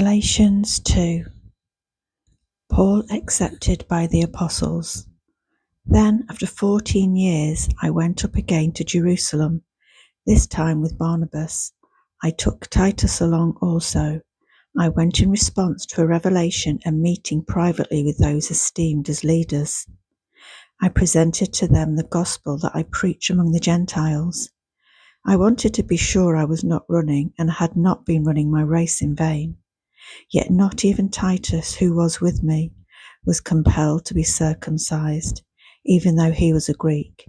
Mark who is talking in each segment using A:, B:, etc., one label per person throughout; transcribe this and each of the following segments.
A: Galatians 2. Paul accepted by the apostles. Then, after 14 years, I went up again to Jerusalem, this time with Barnabas. I took Titus along also. I went in response to a revelation and meeting privately with those esteemed as leaders. I presented to them the gospel that I preach among the Gentiles. I wanted to be sure I was not running and had not been running my race in vain. Yet not even Titus, who was with me, was compelled to be circumcised, even though he was a Greek.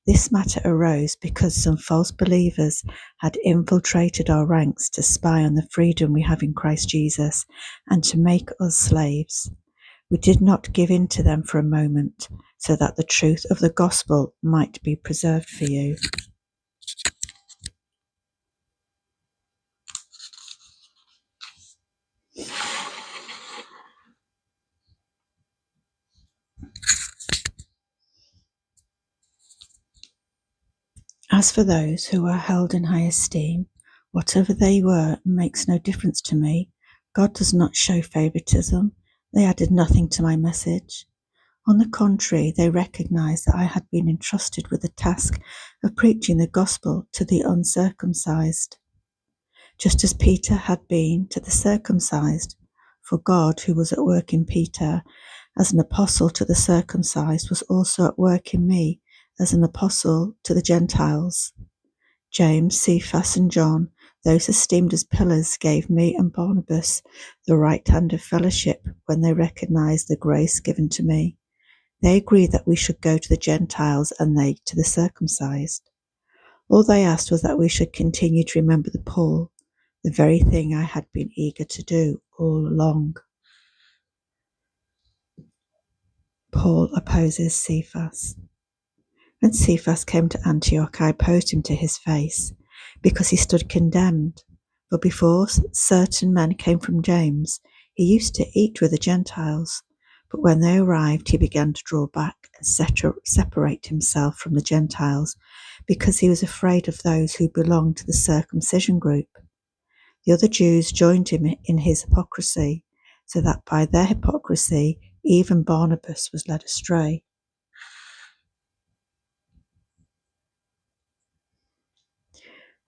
A: This matter arose because some false believers had infiltrated our ranks to spy on the freedom we have in Christ Jesus and to make us slaves. We did not give in to them for a moment, so that the truth of the gospel might be preserved for you. As for those who are held in high esteem, whatever they were makes no difference to me. God does not show favoritism. They added nothing to my message. On the contrary, they recognized that I had been entrusted with the task of preaching the gospel to the uncircumcised, just as Peter had been to the circumcised. For God, who was at work in Peter as an apostle to the circumcised, was also at work in me as an apostle to the Gentiles. James, Cephas, and John, those esteemed as pillars, gave me and Barnabas the right hand of fellowship when they recognized the grace given to me. They agreed that we should go to the Gentiles and they to the circumcised. All they asked was that we should continue to remember the poor, the very thing I had been eager to do all along. Paul opposes Cephas. When Cephas came to Antioch, I opposed him to his face, because he stood condemned. For before certain men came from James, he used to eat with the Gentiles. But when they arrived, he began to draw back and separate himself from the Gentiles, because he was afraid of those who belonged to the circumcision group. The other Jews joined him in his hypocrisy, so that by their hypocrisy even Barnabas was led astray.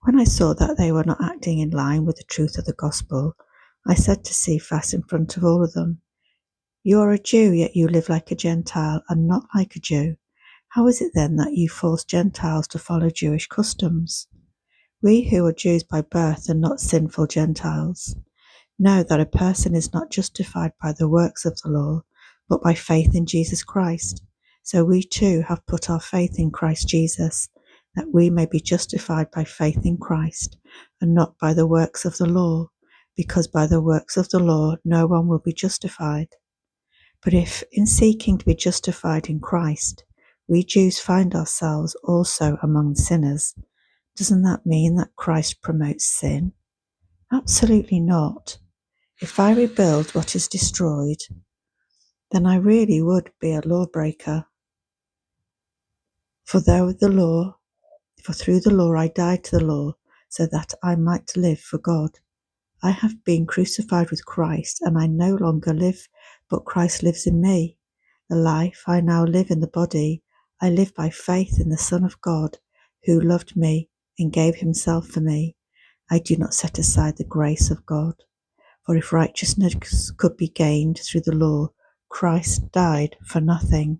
A: When I saw that they were not acting in line with the truth of the gospel, I said to Cephas in front of all of them, "You are a Jew, yet you live like a Gentile and not like a Jew. How is it then that you force Gentiles to follow Jewish customs? We who are Jews by birth are not sinful Gentiles. Know that a person is not justified by the works of the law, but by faith in Jesus Christ. So we too have put our faith in Christ Jesus, that we may be justified by faith in Christ, and not by the works of the law, because by the works of the law no one will be justified. But if, in seeking to be justified in Christ, we Jews find ourselves also among sinners, doesn't that mean that Christ promotes sin? Absolutely not. If I rebuild what is destroyed, then I really would be a lawbreaker. For through the law I died to the law, so that I might live for God. I have been crucified with Christ, and I no longer live, but Christ lives in me. The life I now live in the body, I live by faith in the Son of God, who loved me and gave himself for me. I do not set aside the grace of God. For if righteousness could be gained through the law, Christ died for nothing.